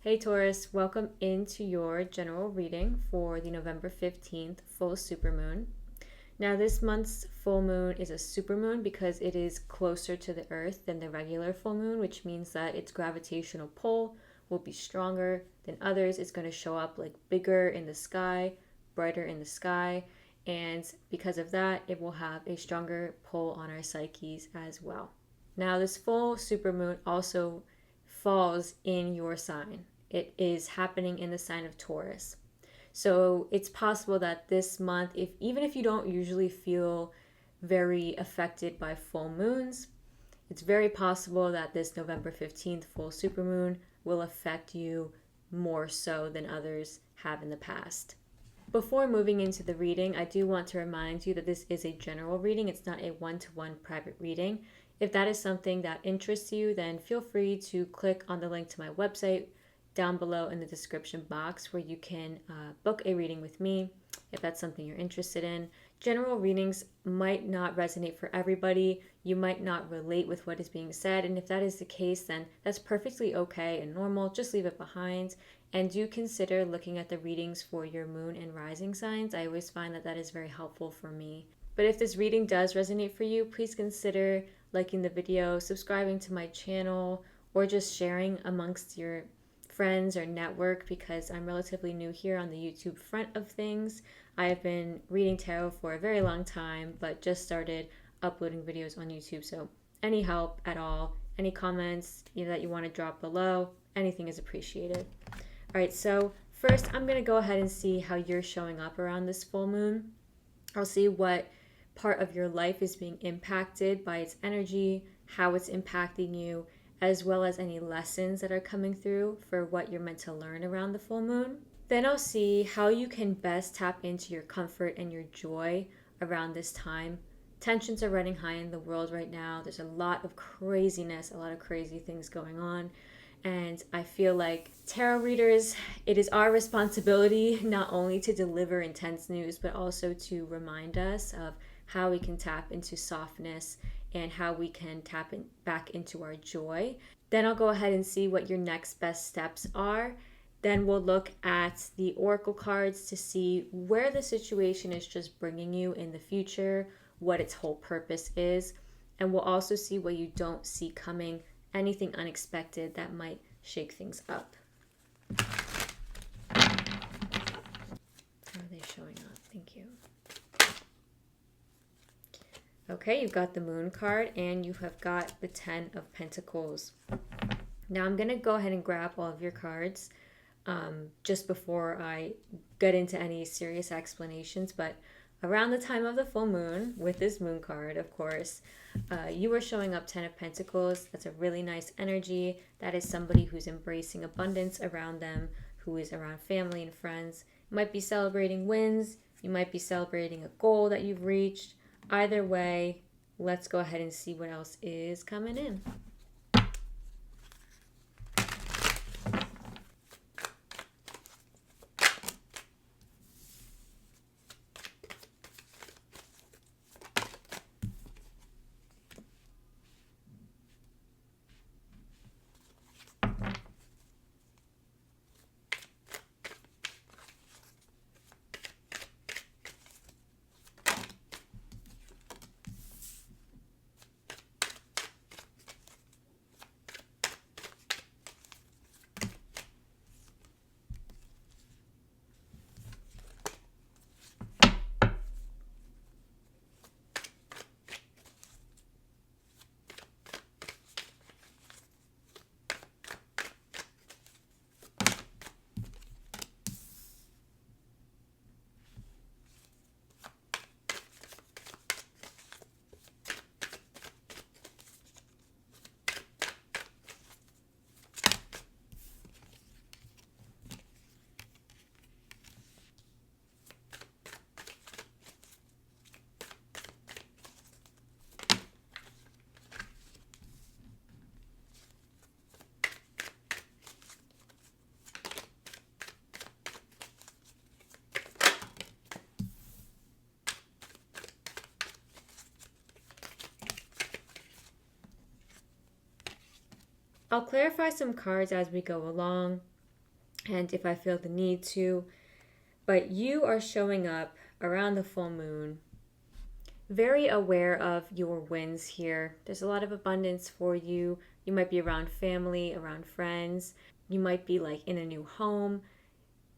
Hey Taurus, welcome into your general reading for the November 15th full supermoon. Now, this month's full moon is a supermoon because it is closer to the Earth than the regular full moon, which means that its gravitational pull will be stronger than others. It's going to show up like bigger in the sky, brighter in the sky, and because of that, it will have a stronger pull on our psyches as well. Now, this full supermoon also falls in your sign. It is happening in the sign of Taurus. So it's possible that this month, even if you don't usually feel very affected by full moons, it's very possible that this November 15th full supermoon will affect you more so than others have in the past. Before moving into the reading, I do want to remind you that this is a general reading. It's not a one-to-one private reading. If that is something that interests you, then feel free to click on the link to my website down below in the description box where you can book a reading with me if that's something you're interested in. General readings might not resonate for everybody. You might not relate with what is being said, and if that is the case, then that's perfectly okay and normal. Just leave it behind. And do consider looking at the readings for your moon and rising signs. I always find that that is very helpful for me. But if this reading does resonate for you, please consider liking the video, subscribing to my channel, or just sharing amongst your friends or network because I'm relatively new here on the YouTube front of things. I have been reading tarot for a very long time, but just started uploading videos on YouTube. So any help at all, any comments that you want to drop below, anything is appreciated. All right, so first I'm going to go ahead and see how you're showing up around this full moon. I'll see what part of your life is being impacted by its energy, how it's impacting you, as well as any lessons that are coming through for what you're meant to learn around the full moon. Then I'll see how you can best tap into your comfort and your joy around this time. Tensions are running high in the world right now. There's a lot of craziness, a lot of crazy things going on. And I feel like tarot readers, it is our responsibility not only to deliver intense news, but also to remind us of how we can tap into softness and how we can tap back into our joy. Then I'll go ahead and see what your next best steps are. Then we'll look at the oracle cards to see where the situation is just bringing you in the future, what its whole purpose is. And we'll also see what you don't see coming, anything unexpected that might shake things up. How are they showing up? Thank you. Okay, you've got the Moon card and you have got the Ten of Pentacles. Now I'm going to go ahead and grab all of your cards just before I get into any serious explanations. But around the time of the full moon, with this Moon card, of course, you are showing up Ten of Pentacles. That's a really nice energy. That is somebody who's embracing abundance around them, who is around family and friends. You might be celebrating wins. You might be celebrating a goal that you've reached. Either way, let's go ahead and see what else is coming in. I'll clarify some cards as we go along. and if I feel the need to. But you are showing up around the full moon, very aware of your wins here. There's a lot of abundance for you. You might be around family, around friends. You might be like in a new home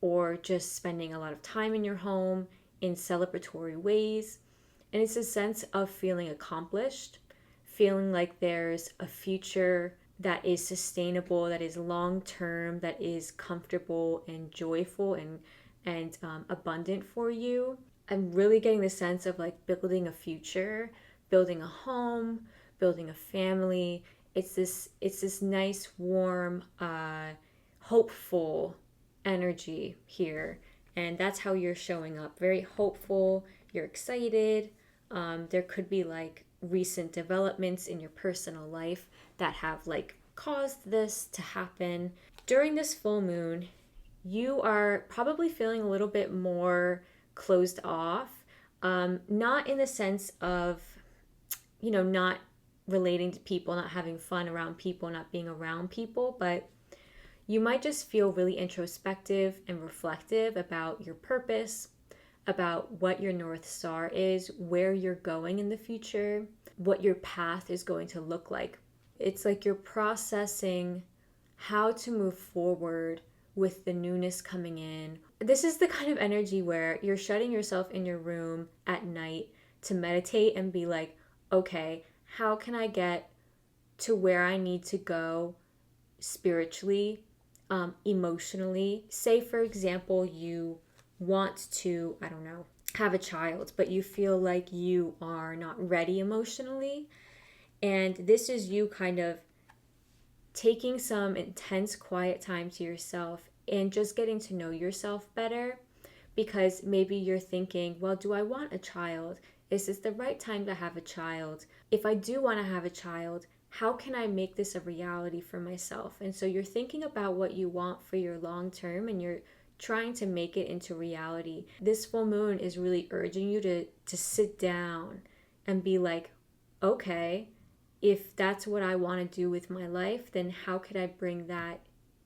or just spending a lot of time in your home in celebratory ways. And it's a sense of feeling accomplished, feeling like there's a future that is sustainable, that is long term, that is comfortable and joyful and abundant for you. I'm really getting the sense of like building a future, building a home, building a family. It's this nice, warm, hopeful energy here, and that's how you're showing up. Very hopeful. You're excited. There could be like recent developments in your personal life that have like caused this to happen. During this full moon, you are probably feeling a little bit more closed off, not in the sense of, not relating to people, not having fun around people, not being around people, but you might just feel really introspective and reflective about your purpose, about what your North Star is, where you're going in the future, what your path is going to look like. It's like you're processing how to move forward with the newness coming in. This is the kind of energy where you're shutting yourself in your room at night to meditate and be like, okay, how can I get to where I need to go spiritually, emotionally? Say, for example, you want to, I don't know, have a child, but you feel like you are not ready emotionally. And this is you kind of taking some intense quiet time to yourself and just getting to know yourself better, because maybe you're thinking, well, do I want a child? Is this the right time to have a child? If I do want to have a child, how can I make this a reality for myself? And so you're thinking about what you want for your long term, and you're trying to make it into reality. This full moon is really urging you to sit down and be like, okay, if that's what I want to do with my life, then how could I bring that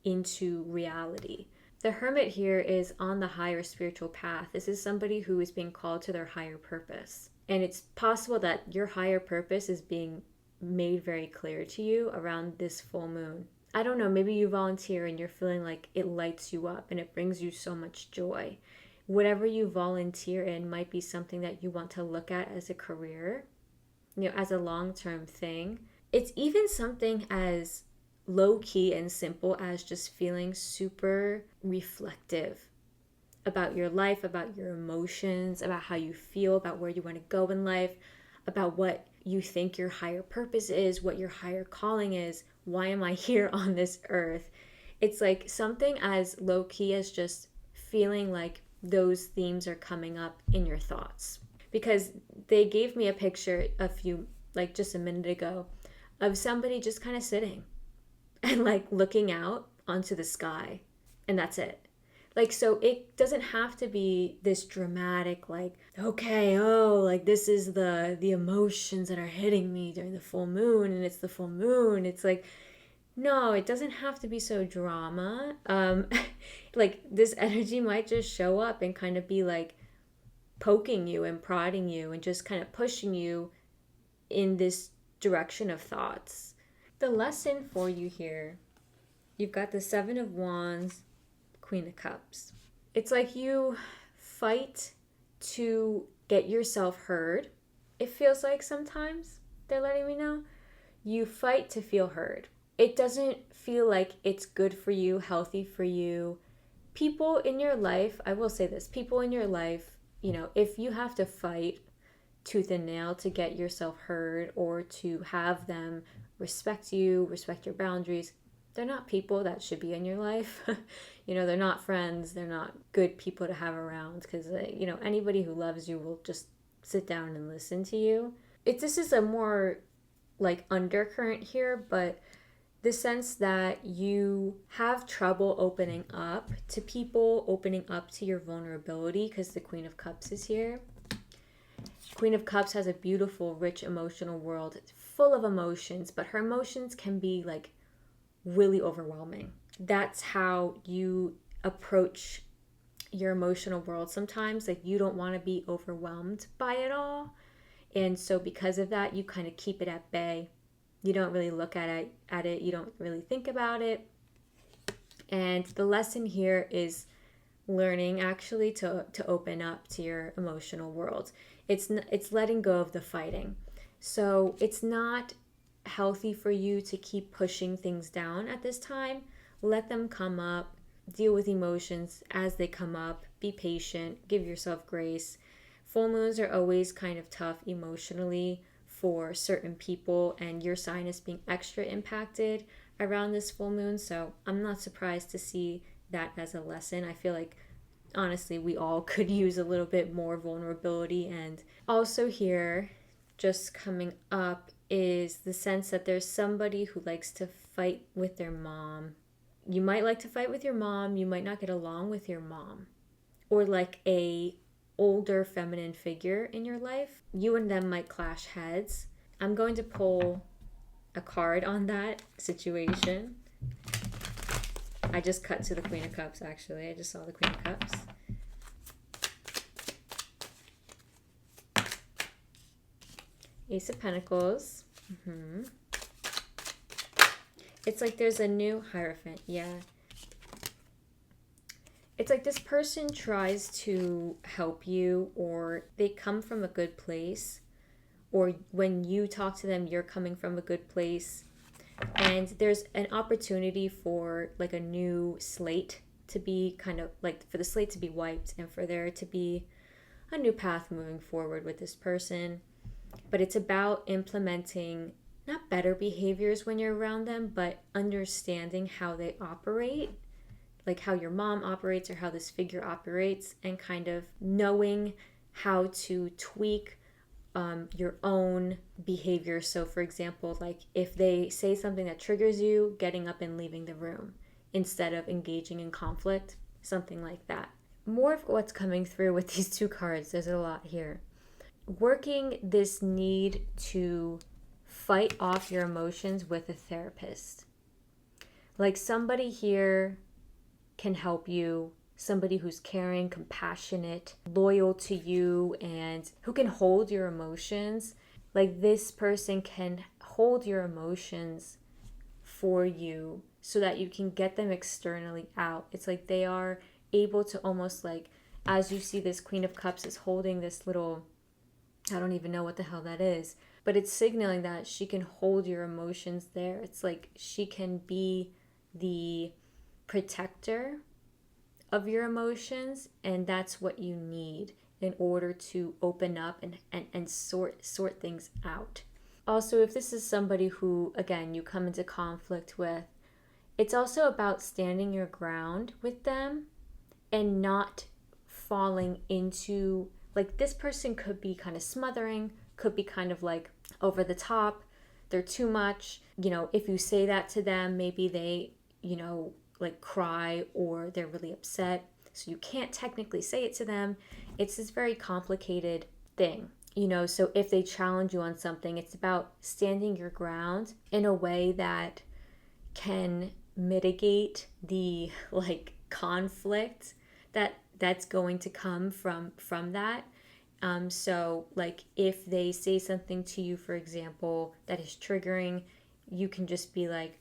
into reality? The hermit here is on the higher spiritual path. This is somebody who is being called to their higher purpose. And it's possible that your higher purpose is being made very clear to you around this full moon. I don't know, maybe you volunteer and you're feeling like it lights you up and it brings you so much joy. Whatever you volunteer in might be something that you want to look at as a career, as a long-term thing. It's even something as low-key and simple as just feeling super reflective about your life, about your emotions, about how you feel, about where you want to go in life, about what you think your higher purpose is, what your higher calling is. Why am I here on this earth? It's like something as low-key as just feeling like those themes are coming up in your thoughts. Because they gave me a picture just a minute ago, of somebody just kind of sitting and like looking out onto the sky, and that's it. Like, so it doesn't have to be this dramatic, like, okay, like this is the emotions that are hitting me during the full moon, and it's the full moon. It's like, no, it doesn't have to be so drama. Like this energy might just show up and kind of be like poking you and prodding you and just kind of pushing you in this direction of thoughts. The lesson for you here, you've got the Seven of Wands, Queen of Cups. It's like you fight to get yourself heard. It feels like sometimes they're letting me know. You fight to feel heard. It doesn't feel like it's good for you, healthy for you. People in your life, I will say this, people in your life, if you have to fight tooth and nail to get yourself heard or to have them respect you, respect your boundaries, they're not people that should be in your life. They're not friends. They're not good people to have around, because, anybody who loves you will just sit down and listen to you. This is a more like undercurrent here, but the sense that you have trouble opening up to people, opening up to your vulnerability, because the Queen of Cups is here. Queen of Cups has a beautiful, rich emotional world. It's full of emotions, but her emotions can be like really overwhelming. That's how you approach your emotional world sometimes. Like you don't want to be overwhelmed by it all. And so because of that, you kind of keep it at bay. You don't really look at it. You don't really think about it. And the lesson here is learning actually to open up to your emotional world. It's letting go of the fighting. So it's not healthy for you to keep pushing things down at this time. Let them come up, deal with emotions as they come up, be patient, give yourself grace. Full moons are always kind of tough emotionally for certain people, and your sign is being extra impacted around this full moon. So I'm not surprised to see that as a lesson. I feel like honestly we all could use a little bit more vulnerability. And also here, just coming up, is the sense that there's somebody who likes to fight with their mom. You might like to fight with your mom, you might not get along with your mom, or like a older feminine figure in your life. You and them might clash heads. I'm going to pull a card on that situation. I just cut to the Queen of Cups, actually. I just saw the Queen of Cups. Ace of Pentacles. It's like there's a new Hierophant. Yeah. It's like this person tries to help you, or they come from a good place, or when you talk to them, you're coming from a good place. And there's an opportunity for like a new slate to be kind of like, for the slate to be wiped and for there to be a new path moving forward with this person. But it's about implementing not better behaviors when you're around them, but understanding how they operate, like how your mom operates or how this figure operates, and kind of knowing how to tweak your own behavior. So for example, like if they say something that triggers you, getting up and leaving the room instead of engaging in conflict, something like that. More of what's coming through with these two cards, there's a lot here. Working this need to fight off your emotions with a therapist. Like somebody here can help you, somebody who's caring, compassionate, loyal to you, and who can hold your emotions. Like this person can hold your emotions for you so that you can get them externally out. It's like they are able to almost like, as you see this Queen of Cups is holding this little, I don't even know what the hell that is, but it's signaling that she can hold your emotions there. It's like she can be the protector of your emotions, and that's what you need in order to open up and sort things out. Also, if this is somebody who, again, you come into conflict with, it's also about standing your ground with them and not falling into, like this person could be kind of smothering, could be kind of like over the top, they're too much. You know, if you say that to them, maybe they, you know, like cry or they're really upset. So you can't technically say it to them. It's this very complicated thing, you know. So if they challenge you on something, it's about standing your ground in a way that can mitigate the like conflict that's going to come from that. So like if they say something to you, for example, that is triggering, you can just be like,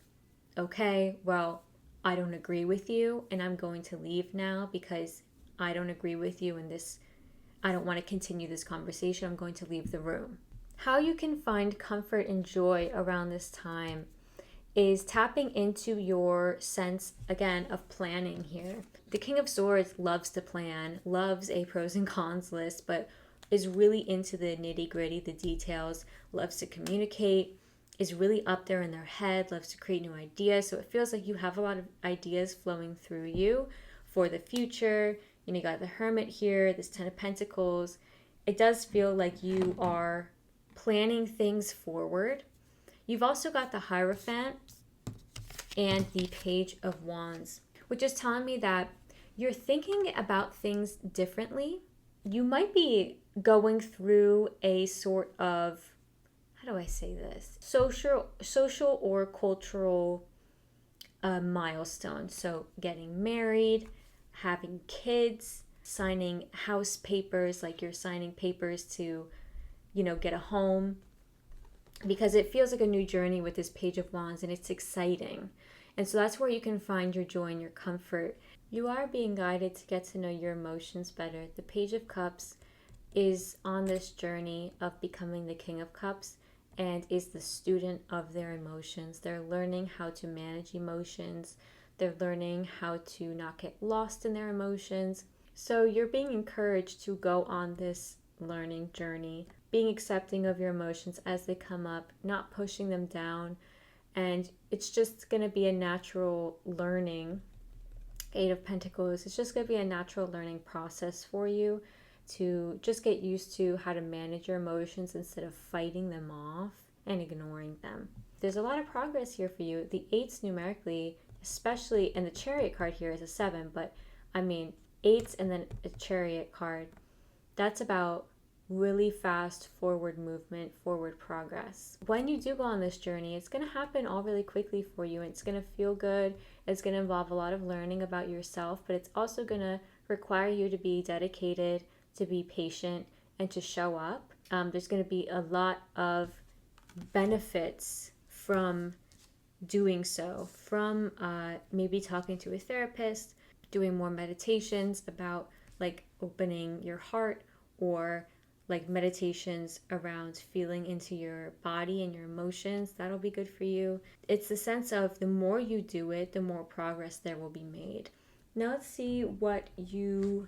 okay, well, I don't agree with you and I'm going to leave now because I don't agree with you in this. I don't want to continue this conversation. I'm going to leave the room. How you can find comfort and joy around this time is tapping into your sense, again, of planning here. The King of Swords loves to plan, loves a pros and cons list, but is really into the nitty-gritty, the details, loves to communicate, is really up there in their head, loves to create new ideas. So it feels like you have a lot of ideas flowing through you for the future. You know, you got the Hermit here, this Ten of Pentacles. It does feel like you are planning things forward. You've also got the Hierophant and the Page of Wands, which is telling me that you're thinking about things differently. You might be going through a sort of, how do I say this? Social or cultural milestone. So getting married, having kids, signing house papers, like you're signing papers to, get a home, because it feels like a new journey with this Page of Wands, and it's exciting. And so that's where you can find your joy and your comfort. You are being guided to get to know your emotions better. The Page of Cups is on this journey of becoming the King of Cups and is the student of their emotions. They're learning how to manage emotions. They're learning how to not get lost in their emotions. So you're being encouraged to go on this learning journey, being accepting of your emotions as they come up, not pushing them down. And it's just going to be a natural learning. Eight of Pentacles, it's just going to be a natural learning process for you to just get used to how to manage your emotions instead of fighting them off and ignoring them. There's a lot of progress here for you. The eights numerically, especially, and the Chariot card here is a 7, but I mean, eights and then a Chariot card, that's about really fast forward movement, forward progress. When you do go on this journey, it's going to happen all really quickly for you. It's going to feel good. It's going to involve a lot of learning about yourself, but it's also going to require you to be dedicated, to be patient, and to show up. There's going to be a lot of benefits from doing so, from maybe talking to a therapist, doing more meditations about like opening your heart, or like meditations around feeling into your body and your emotions. That'll be good for you. It's the sense of the more you do it, the more progress there will be made. Now let's see what you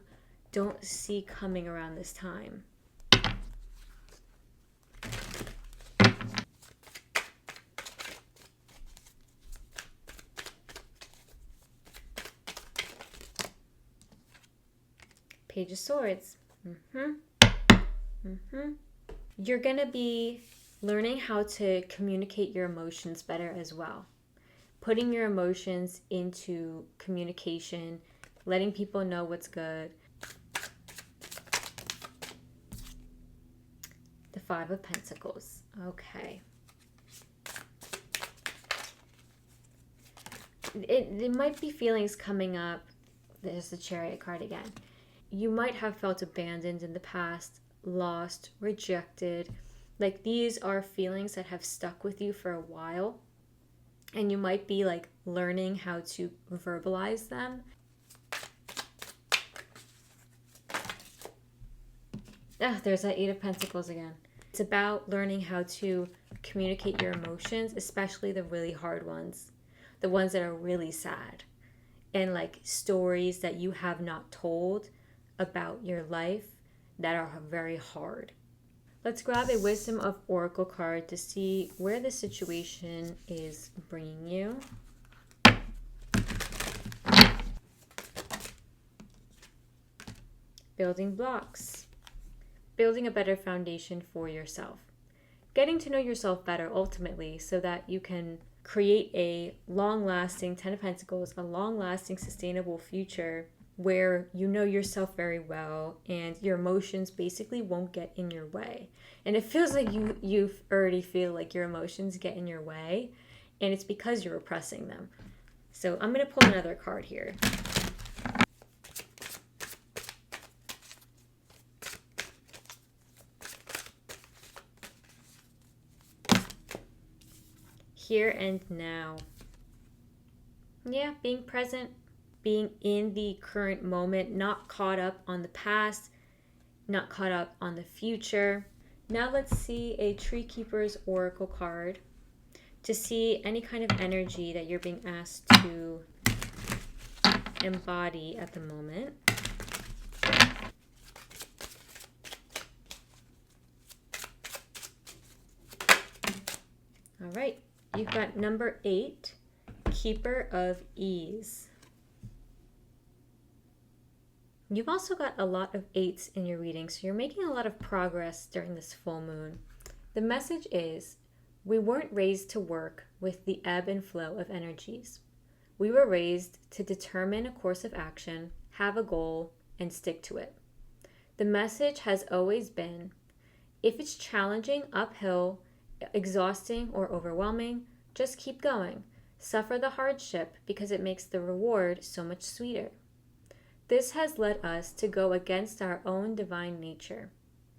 don't see coming around this time. Page of Swords. You're going to be learning how to communicate your emotions better as well. Putting your emotions into communication, letting people know what's good. The Five of Pentacles. Okay. There might be feelings coming up. There's the Chariot card again. You might have felt abandoned in the past, lost, rejected. Like these are feelings that have stuck with you for a while, and you might be like learning how to verbalize them. There's that Eight of Pentacles again. It's about learning how to communicate your emotions, especially the really hard ones, the ones that are really sad, and like stories that you have not told about your life that are very hard. Let's grab a Wisdom of Oracle card to see where the situation is bringing you. Building blocks. Building a better foundation for yourself. Getting to know yourself better ultimately so that you can create a long-lasting, Ten of Pentacles, a long-lasting, sustainable future where you know yourself very well and your emotions basically won't get in your way. And it feels like you already feel like your emotions get in your way, and it's because you're repressing them. So I'm going to pull another card here. Here and now. Yeah, being present, being in the current moment, not caught up on the past, not caught up on the future. Now let's see a Tree Keeper's Oracle card to see any kind of energy that you're being asked to embody at the moment. All right, you've got number 8, Keeper of Ease. You've also got a lot of 8s in your reading, so you're making a lot of progress during this full moon. The message is, we weren't raised to work with the ebb and flow of energies. We were raised to determine a course of action, have a goal, and stick to it. The message has always been, if it's challenging, uphill, exhausting, or overwhelming, just keep going. Suffer the hardship because it makes the reward so much sweeter. This has led us to go against our own divine nature,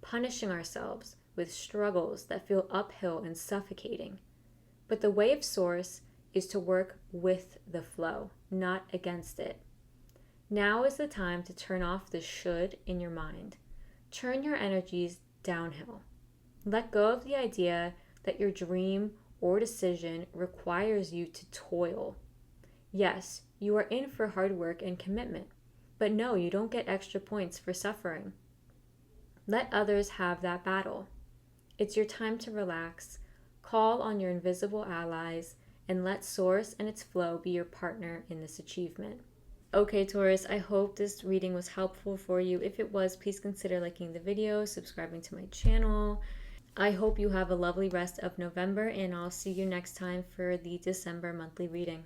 punishing ourselves with struggles that feel uphill and suffocating. But the way of Source is to work with the flow, not against it. Now is the time to turn off the should in your mind. Turn your energies downhill. Let go of the idea that your dream or decision requires you to toil. Yes, you are in for hard work and commitment, but no, you don't get extra points for suffering. Let others have that battle. It's your time to relax, call on your invisible allies, and let Source and its flow be your partner in this achievement. Okay, Taurus, I hope this reading was helpful for you. If it was, please consider liking the video, subscribing to my channel. I hope you have a lovely rest of November, and I'll see you next time for the December monthly reading.